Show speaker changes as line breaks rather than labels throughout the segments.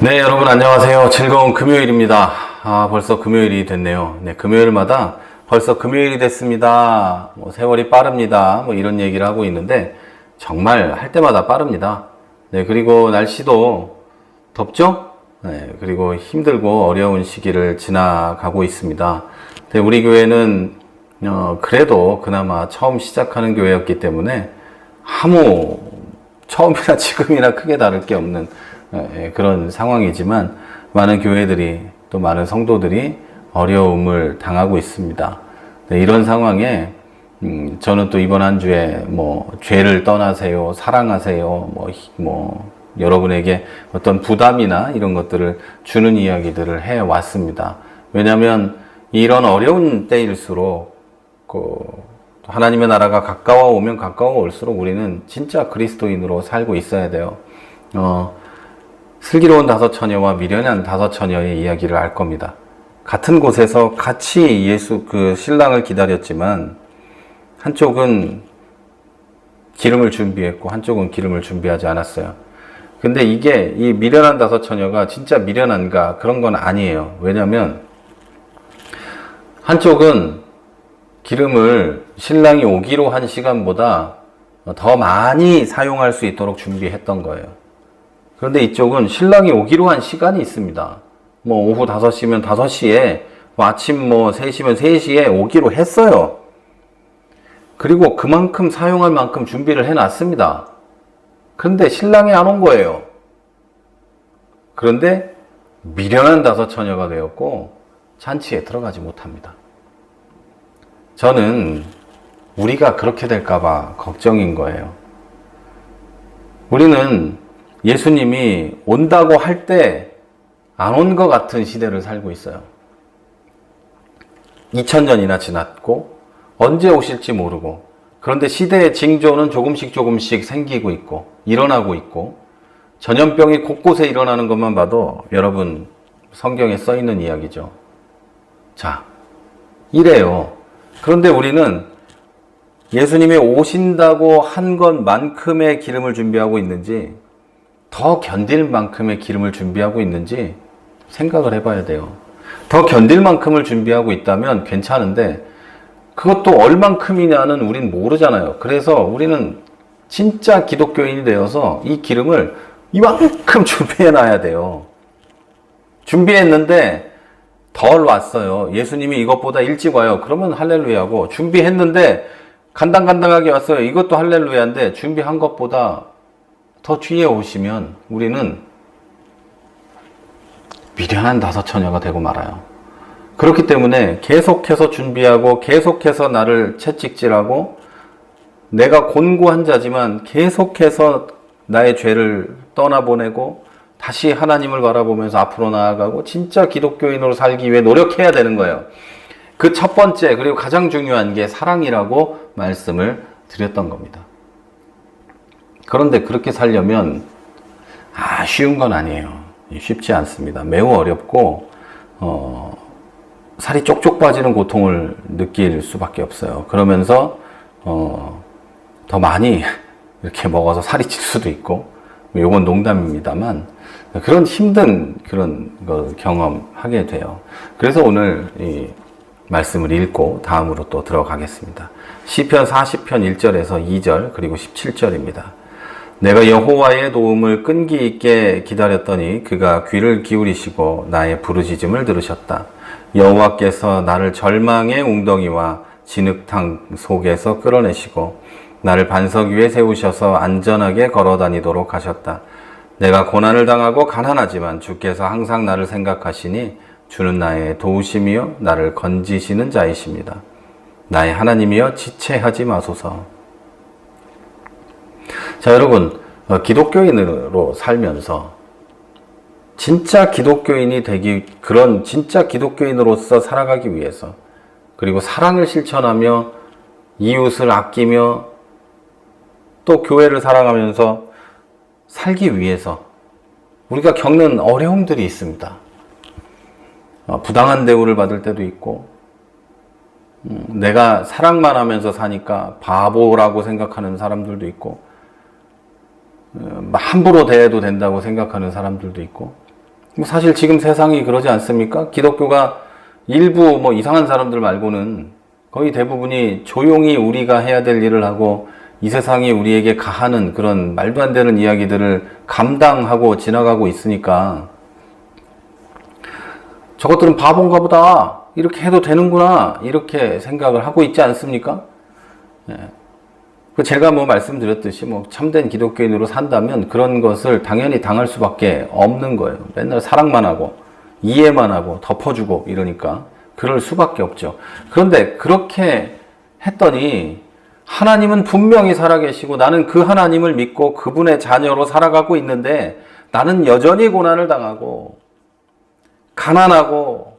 네, 여러분 안녕하세요. 즐거운 금요일입니다. 벌써 금요일이 됐네요. 네, 금요일마다 벌써 금요일이 됐습니다. 세월이 빠릅니다. 이런 얘기를 하고 있는데 정말 할 때마다 빠릅니다. 네, 그리고 날씨도 덥죠? 네, 그리고 힘들고 어려운 시기를 지나가고 있습니다. 네, 우리 교회는 그래도 그나마 처음 시작하는 교회였기 때문에 아무 처음이나 지금이나 크게 다를 게 없는 그런 상황이지만 많은 교회들이 또 많은 성도들이 어려움을 당하고 있습니다. 네, 이런 상황에 저는 또 이번 한 주에 죄를 떠나세요, 사랑하세요, 여러분에게 어떤 부담이나 이런 것들을 주는 이야기들을 해 왔습니다. 왜냐하면 이런 어려운 때일수록 하나님의 나라가 가까워오면 가까워올수록 우리는 진짜 그리스도인으로 살고 있어야 돼요. 슬기로운 다섯 처녀와 미련한 다섯 처녀의 이야기를 알 겁니다. 같은 곳에서 같이 예수 신랑을 기다렸지만 한쪽은 기름을 준비했고 한쪽은 기름을 준비하지 않았어요. 근데 이게 이 미련한 다섯 처녀가 진짜 미련한가 그런 건 아니에요. 왜냐면 한쪽은 기름을 신랑이 오기로 한 시간보다 더 많이 사용할 수 있도록 준비했던 거예요. 그런데 이쪽은 신랑이 오기로 한 시간이 있습니다. 오후 5시면 5시에, 아침 3시면 3시에 오기로 했어요. 그리고 그만큼 사용할 만큼 준비를 해놨습니다. 그런데 신랑이 안 온 거예요. 그런데 미련한 다섯 처녀가 되었고 잔치에 들어가지 못합니다. 저는 우리가 그렇게 될까봐 걱정인 거예요. 우리는 예수님이 온다고 할 때 안 온 것 같은 시대를 살고 있어요. 2000년이나 지났고 언제 오실지 모르고, 그런데 시대의 징조는 조금씩 생기고 있고 일어나고 있고, 전염병이 곳곳에 일어나는 것만 봐도 여러분 성경에 써 있는 이야기죠. 자, 이래요. 그런데 우리는 예수님이 오신다고 한 것만큼의 기름을 준비하고 있는지, 더 견딜 만큼의 기름을 준비하고 있는지 생각을 해봐야 돼요. 더 견딜 만큼을 준비하고 있다면 괜찮은데 그것도 얼만큼이냐는 우린 모르잖아요. 그래서 우리는 진짜 기독교인이 되어서 이 기름을 이만큼 준비해놔야 돼요. 준비했는데 덜 왔어요. 예수님이 이것보다 일찍 와요. 그러면 할렐루야고, 준비했는데 간당간당하게 왔어요. 이것도 할렐루야인데 준비한 것보다 더 뒤에 오시면 우리는 미련한 다섯 처녀가 되고 말아요. 그렇기 때문에 계속해서 준비하고 계속해서 나를 채찍질하고, 내가 곤고한 자지만 계속해서 나의 죄를 떠나보내고 다시 하나님을 바라보면서 앞으로 나아가고 진짜 기독교인으로 살기 위해 노력해야 되는 거예요. 그 첫 번째, 그리고 가장 중요한 게 사랑이라고 말씀을 드렸던 겁니다. 그런데 그렇게 살려면 쉬운 건 아니에요. 쉽지 않습니다. 매우 어렵고 살이 쪽쪽 빠지는 고통을 느낄 수밖에 없어요. 그러면서 더 많이 이렇게 먹어서 살이 찔 수도 있고, 이건 농담입니다만 그런 힘든 그런 걸 경험하게 돼요. 그래서 오늘 이 말씀을 읽고 다음으로 또 들어가겠습니다. 시편 40편 1절에서 2절 그리고 17절입니다. 내가 여호와의 도움을 끈기 있게 기다렸더니 그가 귀를 기울이시고 나의 부르짖음을 들으셨다. 여호와께서 나를 절망의 웅덩이와 진흙탕 속에서 끌어내시고 나를 반석 위에 세우셔서 안전하게 걸어다니도록 하셨다. 내가 고난을 당하고 가난하지만 주께서 항상 나를 생각하시니 주는 나의 도우심이요 나를 건지시는 자이십니다. 나의 하나님이여 지체하지 마소서. 자, 여러분, 기독교인으로 살면서 진짜 기독교인이 그런 진짜 기독교인으로서 살아가기 위해서, 그리고 사랑을 실천하며 이웃을 아끼며 또 교회를 사랑하면서 살기 위해서 우리가 겪는 어려움들이 있습니다. 부당한 대우를 받을 때도 있고, 내가 사랑만 하면서 사니까 바보라고 생각하는 사람들도 있고, 함부로 대해도 된다고 생각하는 사람들도 있고, 사실 지금 세상이 그러지 않습니까? 기독교가 일부 이상한 사람들 말고는 거의 대부분이 조용히 우리가 해야 될 일을 하고 이 세상이 우리에게 가하는 그런 말도 안 되는 이야기들을 감당하고 지나가고 있으니까 저것들은 바본가 보다, 이렇게 해도 되는구나, 이렇게 생각을 하고 있지 않습니까? 제가 말씀드렸듯이 참된 기독교인으로 산다면 그런 것을 당연히 당할 수밖에 없는 거예요. 맨날 사랑만 하고 이해만 하고 덮어주고 이러니까 그럴 수밖에 없죠. 그런데 그렇게 했더니 하나님은 분명히 살아계시고 나는 그 하나님을 믿고 그분의 자녀로 살아가고 있는데 나는 여전히 고난을 당하고 가난하고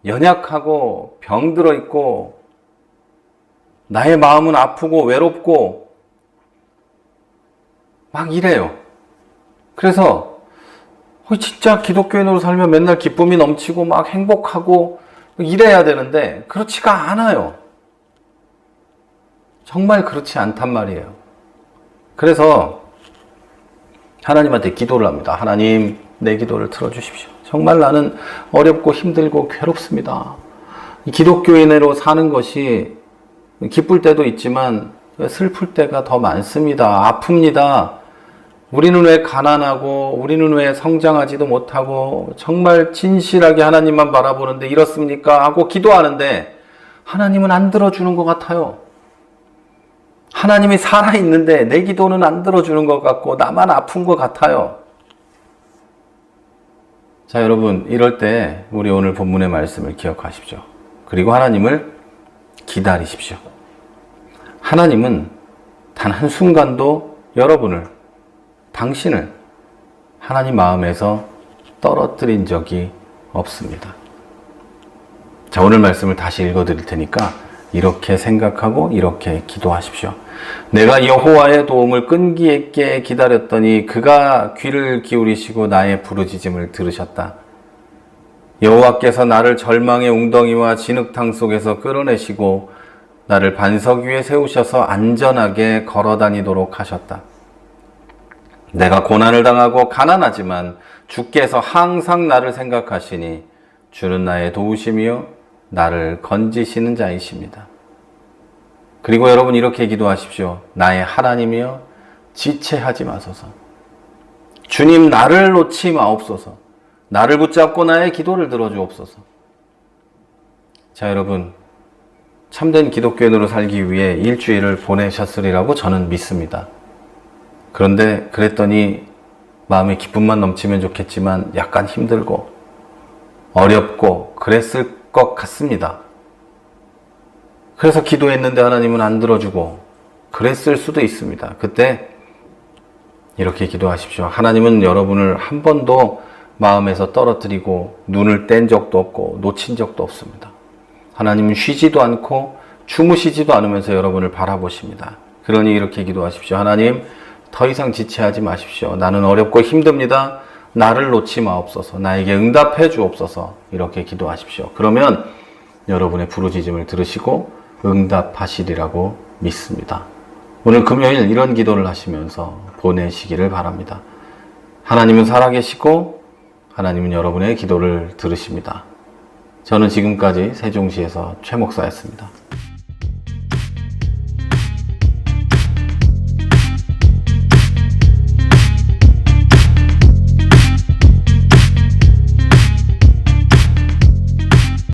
연약하고 병들어 있고 나의 마음은 아프고 외롭고 막 이래요. 그래서 진짜 기독교인으로 살면 맨날 기쁨이 넘치고 막 행복하고 이래야 되는데 그렇지가 않아요. 정말 그렇지 않단 말이에요. 그래서 하나님한테 기도를 합니다. 하나님, 내 기도를 들어주십시오. 정말 나는 어렵고 힘들고 괴롭습니다. 기독교인으로 사는 것이 기쁠 때도 있지만 슬플 때가 더 많습니다. 아픕니다. 우리는 왜 가난하고 우리는 왜 성장하지도 못하고 정말 진실하게 하나님만 바라보는데 이렇습니까? 하고 기도하는데 하나님은 안 들어주는 것 같아요. 하나님이 살아있는데 내 기도는 안 들어주는 것 같고 나만 아픈 것 같아요. 자, 여러분, 이럴 때 우리 오늘 본문의 말씀을 기억하십시오. 그리고 하나님을 기다리십시오. 하나님은 단 한순간도 여러분을, 당신을 하나님 마음에서 떨어뜨린 적이 없습니다. 자, 오늘 말씀을 다시 읽어드릴 테니까 이렇게 생각하고 이렇게 기도하십시오. 내가 여호와의 도움을 끈기 있게 기다렸더니 그가 귀를 기울이시고 나의 부르짖음을 들으셨다. 여호와께서 나를 절망의 웅덩이와 진흙탕 속에서 끌어내시고 나를 반석 위에 세우셔서 안전하게 걸어다니도록 하셨다. 내가 고난을 당하고 가난하지만 주께서 항상 나를 생각하시니 주는 나의 도우심이요 나를 건지시는 자이십니다. 그리고 여러분 이렇게 기도하십시오. 나의 하나님이여 지체하지 마소서. 주님, 나를 놓지 마옵소서. 나를 붙잡고 나의 기도를 들어주옵소서. 자, 여러분, 참된 기독교인으로 살기 위해 일주일을 보내셨으리라고 저는 믿습니다. 그런데 그랬더니 마음에 기쁨만 넘치면 좋겠지만 약간 힘들고 어렵고 그랬을 것 같습니다. 그래서 기도했는데 하나님은 안 들어주고 그랬을 수도 있습니다. 그때 이렇게 기도하십시오. 하나님은 여러분을 한 번도 마음에서 떨어뜨리고 눈을 뗀 적도 없고 놓친 적도 없습니다. 하나님은 쉬지도 않고 주무시지도 않으면서 여러분을 바라보십니다. 그러니 이렇게 기도하십시오. 하나님, 더 이상 지체하지 마십시오. 나는 어렵고 힘듭니다. 나를 놓지 마옵소서. 나에게 응답해 주옵소서. 이렇게 기도하십시오. 그러면 여러분의 부르짖음을 들으시고 응답하시리라고 믿습니다. 오늘 금요일 이런 기도를 하시면서 보내시기를 바랍니다. 하나님은 살아계시고 하나님은 여러분의 기도를 들으십니다. 저는 지금까지 세종시에서 최 목사였습니다.